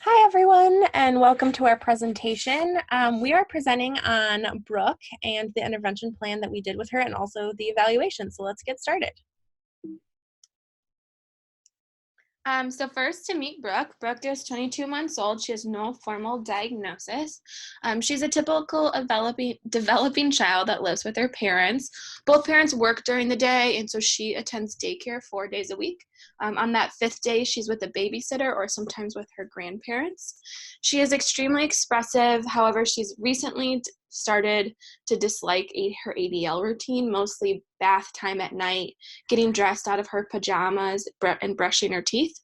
Hi, everyone, and welcome to our presentation. We are presenting on Brooke and the intervention plan that we did with her and also the evaluation. So let's get started. So first to meet Brooke. Brooke is 22 months old. She has no formal diagnosis. She's a typical developing child that lives with her parents. Both parents work during the day, and so she attends daycare 4 days a week. On that fifth day, she's with a babysitter or sometimes with her grandparents. She is extremely expressive. However, she's recently started to dislike her ADL routine, mostly bath time at night, getting dressed out of her pajamas, and brushing her teeth.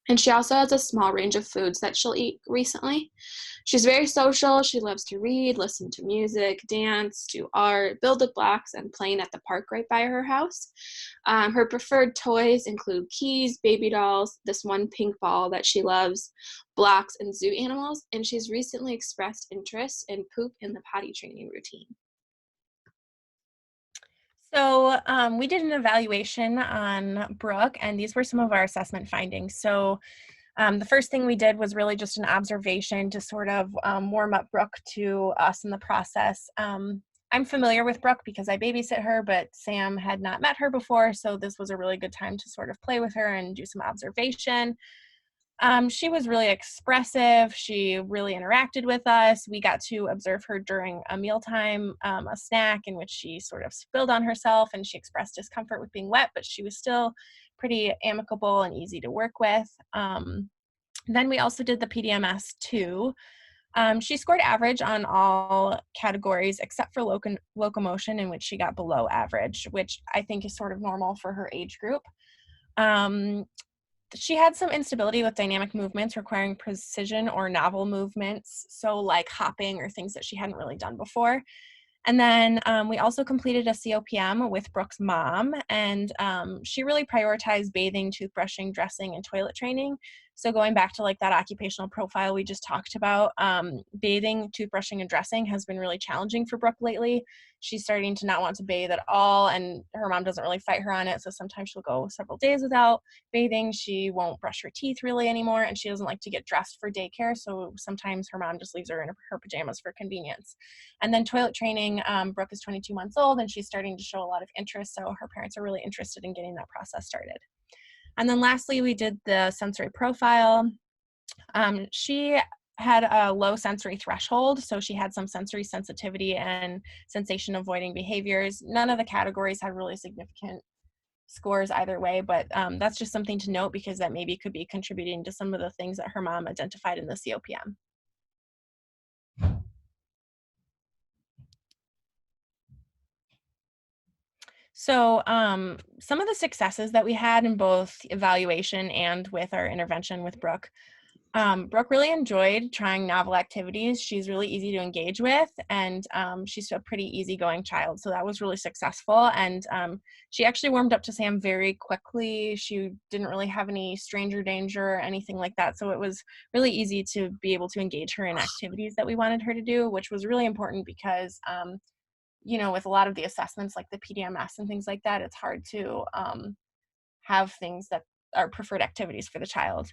And she also has a small range of foods that she'll eat recently. She's very social. She loves to read, listen to music, dance, do art, build with blocks, and playing at the park right by her house. Her preferred toys include keys, baby dolls, this one pink ball that she loves, blocks, and zoo animals. And she's recently expressed interest in poop in the potty training routine. So we did an evaluation on Brooke, and these were some of our assessment findings. So the first thing we did was really just an observation to sort of warm up Brooke to us in the process. I'm familiar with Brooke because I babysit her, but Sam had not met her before, so this was a really good time to sort of play with her and do some observation. She was really expressive. She really interacted with us. We got to observe her during a mealtime, a snack in which she sort of spilled on herself and she expressed discomfort with being wet, but she was still pretty amicable and easy to work with. Then we also did the PDMS too. She scored average on all categories except for locomotion, in which she got below average, which I think is sort of normal for her age group. She had some instability with dynamic movements requiring precision or novel movements, so like hopping or things that she hadn't really done before. And then we also completed a COPM with Brooke's mom, and she really prioritized bathing, toothbrushing, dressing, and toilet training. So going back to like that occupational profile we just talked about, bathing, toothbrushing, and dressing has been really challenging for Brooke lately. She's starting to not want to bathe at all, and her mom doesn't really fight her on it. So sometimes she'll go several days without bathing. She won't brush her teeth really anymore, and she doesn't like to get dressed for daycare. So sometimes her mom just leaves her in her pajamas for convenience. And then toilet training, Brooke is 22 months old and she's starting to show a lot of interest. So her parents are really interested in getting that process started. And then lastly, we did the sensory profile. She had a low sensory threshold, so she had some sensory sensitivity and sensation avoiding behaviors. None of the categories had really significant scores either way, but that's just something to note because that maybe could be contributing to some of the things that her mom identified in the COPM. So some of the successes that we had in both evaluation and with our intervention with Brooke, Brooke really enjoyed trying novel activities. She's really easy to engage with, and she's a pretty easygoing child. So that was really successful. And she actually warmed up to Sam very quickly. She didn't really have any stranger danger or anything like that. So it was really easy to be able to engage her in activities that we wanted her to do, which was really important because with a lot of the assessments like the PDMS and things like that, it's hard to have things that are preferred activities for the child.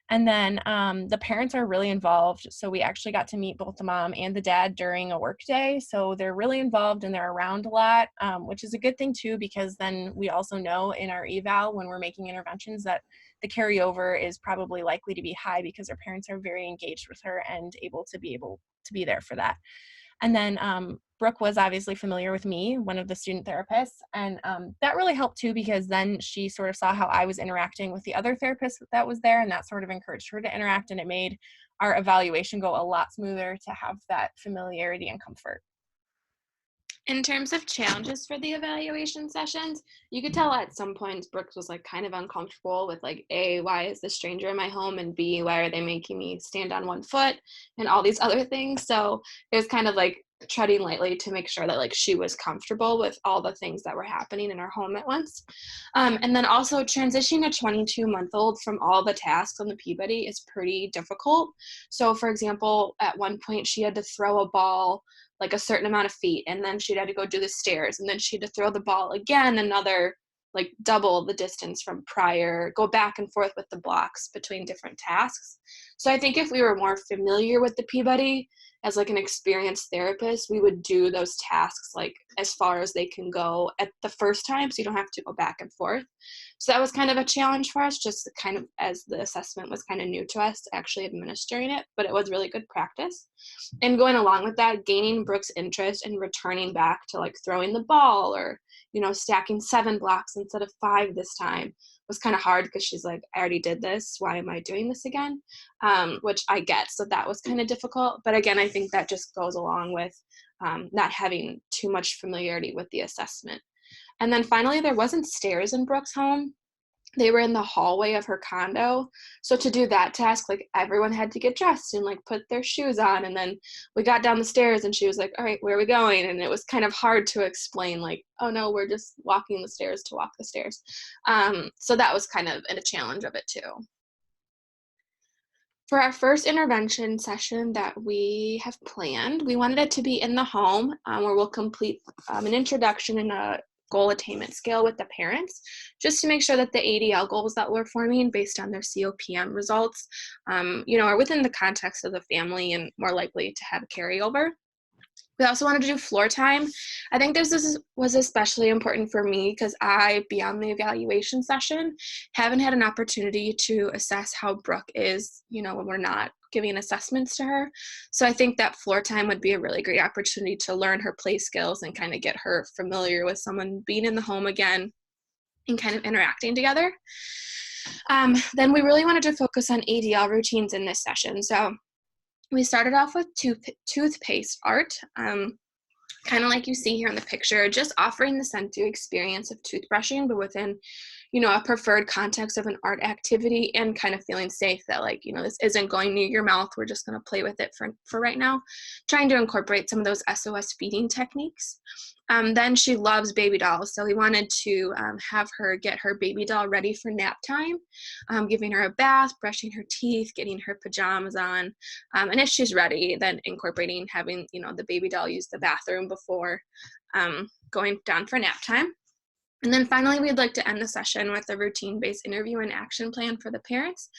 And then the parents are really involved. So we actually got to meet both the mom and the dad during a work day. So they're really involved and they're around a lot, which is a good thing too, because then we also know in our eval when we're making interventions that the carryover is probably likely to be high because our parents are very engaged with her and able to be there for that. And then Brooke was obviously familiar with me, one of the student therapists, and that really helped too because then she sort of saw how I was interacting with the other therapist that was there, and that sort of encouraged her to interact, and it made our evaluation go a lot smoother to have that familiarity and comfort. In terms of challenges for the evaluation sessions, you could tell at some points Brooks was like kind of uncomfortable with like, A, why is this stranger in my home? And B, why are they making me stand on one foot and all these other things? So it was kind of like treading lightly to make sure that like she was comfortable with all the things that were happening in her home at once. And then also transitioning a 22-month-old from all the tasks on the Peabody is pretty difficult. So for example, at one point she had to throw a ball like a certain amount of feet, and then she'd had to go do the stairs, and then she had to throw the ball again another like double the distance from prior, go back and forth with the blocks between different tasks. So I think if we were more familiar with the Peabody as like an experienced therapist, we would do those tasks like as far as they can go at the first time, so you don't have to go back and forth. So that was kind of a challenge for us, just kind of as the assessment was kind of new to us actually administering it, but it was really good practice. And going along with that, gaining Brooke's interest and returning back to like throwing the ball or, you know, stacking 7 blocks instead of 5 this time was kind of hard because she's like, I already did this. Why am I doing this again? Which I get. So that was kind of difficult. But again, I think that just goes along with not having too much familiarity with the assessment. And then finally, there wasn't stairs in Brooke's home. They were in the hallway of her condo. So to do that task, like everyone had to get dressed and like put their shoes on. And then we got down the stairs and she was like, all right, where are we going? And it was kind of hard to explain like, oh no, we're just walking the stairs to walk the stairs. So that was kind of a challenge of it too. For our first intervention session that we have planned, we wanted it to be in the home where we'll complete an introduction and a goal attainment scale with the parents, just to make sure that the ADL goals that we're forming based on their COPM results, are within the context of the family and more likely to have carryover. We also wanted to do floor time. I think this was especially important for me because I, beyond the evaluation session, haven't had an opportunity to assess how Brooke is, when we're not giving assessments to her. So I think that floor time would be a really great opportunity to learn her play skills and kind of get her familiar with someone being in the home again and kind of interacting together. Then we really wanted to focus on ADL routines in this session. So we started off with toothpaste art, kind of like you see here in the picture, just offering the sensory experience of toothbrushing, but within, a preferred context of an art activity and kind of feeling safe that this isn't going near your mouth. We're just going to play with it for right now, trying to incorporate some of those SOS feeding techniques. Then she loves baby dolls, so we wanted to have her get her baby doll ready for nap time, giving her a bath, brushing her teeth, getting her pajamas on, and if she's ready, then incorporating having the baby doll use the bathroom before going down for nap time. And then finally, we'd like to end the session with a routine-based interview and action plan for the parents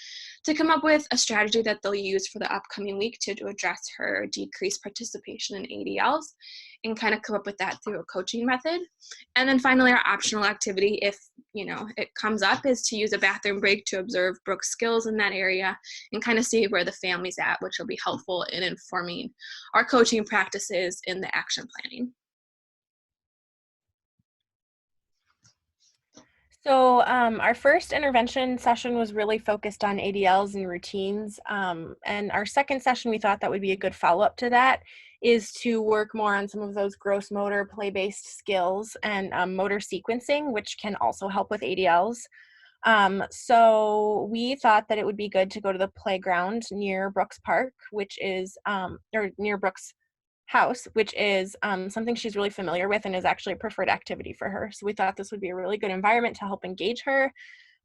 to come up with a strategy that they'll use for the upcoming week to address her decreased participation in ADLs and kind of come up with that through a coaching method. And then finally, our optional activity, if it comes up, is to use a bathroom break to observe Brooke's skills in that area and kind of see where the family's at, which will be helpful in informing our coaching practices in the action planning. So our first intervention session was really focused on ADLs and routines. And our second session, we thought that would be a good follow-up to that, is to work more on some of those gross motor play-based skills and motor sequencing, which can also help with ADLs. So we thought that it would be good to go to the playground near Brooks Park, which is, or near Brooks house, which is something she's really familiar with and is actually a preferred activity for her. So we thought this would be a really good environment to help engage her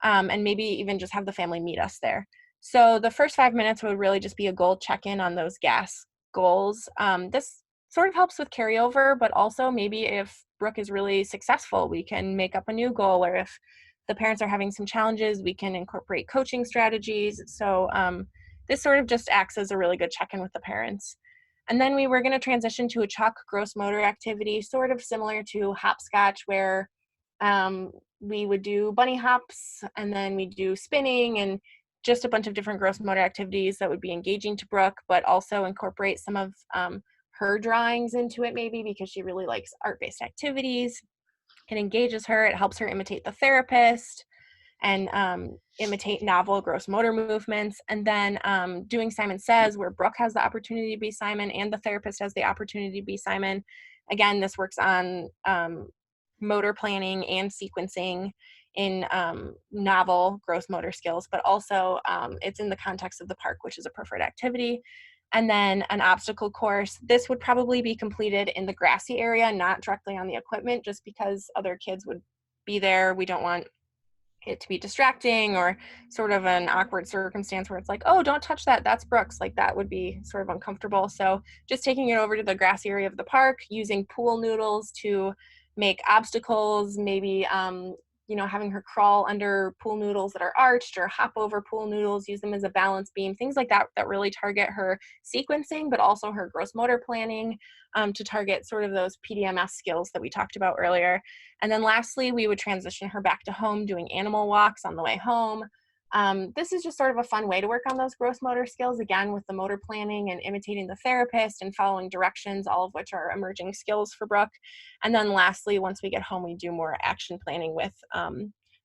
and maybe even just have the family meet us there. So the first 5 minutes would really just be a goal check-in on those GAS goals. This sort of helps with carryover, but also maybe if Brooke is really successful, we can make up a new goal, or if the parents are having some challenges, we can incorporate coaching strategies. So this sort of just acts as a really good check-in with the parents. And then we were going to transition to a chalk gross motor activity, sort of similar to hopscotch, where we would do bunny hops and then we do spinning and just a bunch of different gross motor activities that would be engaging to Brooke, but also incorporate some of her drawings into it maybe, because she really likes art-based activities. It engages her. It helps her imitate the therapist and imitate novel gross motor movements. And then doing Simon Says, where Brooke has the opportunity to be Simon and the therapist has the opportunity to be Simon. Again, this works on motor planning and sequencing in novel gross motor skills, but also it's in the context of the park, which is a preferred activity. And then an obstacle course. This would probably be completed in the grassy area, not directly on the equipment, just because other kids would be there. We don't want it to be distracting or sort of an awkward circumstance where it's like, oh, don't touch that, that's Brooks. Like that would be sort of uncomfortable. So just taking it over to the grassy area of the park, using pool noodles to make obstacles, maybe having her crawl under pool noodles that are arched or hop over pool noodles, use them as a balance beam, things like that that really target her sequencing, but also her gross motor planning, to target sort of those PDMS skills that we talked about earlier. And then lastly, we would transition her back to home doing animal walks on the way home. This is just sort of a fun way to work on those gross motor skills, again, with the motor planning and imitating the therapist and following directions, all of which are emerging skills for Brooke. And then lastly, once we get home, we do more action planning with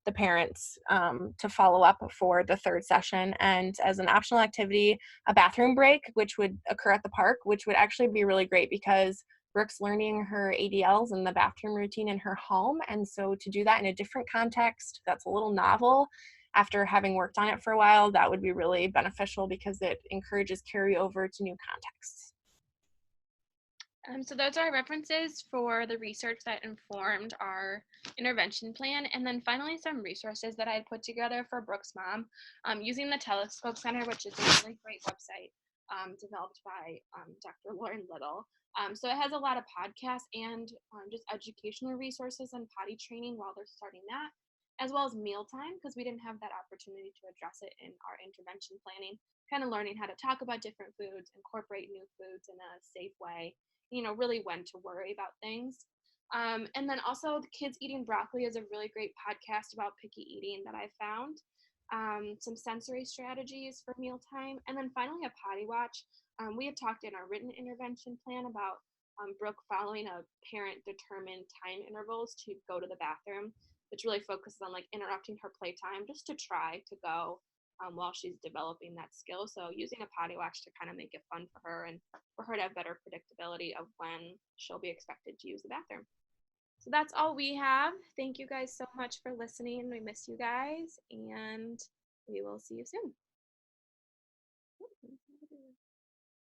the parents to follow up for the third session. And as an optional activity, a bathroom break, which would occur at the park, which would actually be really great because Brooke's learning her ADLs and the bathroom routine in her home. And so to do that in a different context, that's a little novel after having worked on it for a while, that would be really beneficial because it encourages carryover to new contexts. So those are references for the research that informed our intervention plan. And then finally, some resources that I had put together for Brooke's mom using the Telescope Center, which is a really great website developed by Dr. Lauren Little. So it has a lot of podcasts and just educational resources and potty training while they're starting that, as well as mealtime, because we didn't have that opportunity to address it in our intervention planning, kind of learning how to talk about different foods, incorporate new foods in a safe way, really when to worry about things. And then also, the Kids Eating Broccoli is a really great podcast about picky eating that I found. Some sensory strategies for mealtime. And then finally, a potty watch. We had talked in our written intervention plan about Brooke following a parent determined time intervals to go to the bathroom, which really focuses on like interrupting her playtime just to try to go while she's developing that skill. So using a potty watch to kind of make it fun for her and for her to have better predictability of when she'll be expected to use the bathroom. So that's all we have. Thank you guys so much for listening. We miss you guys, and we will see you soon.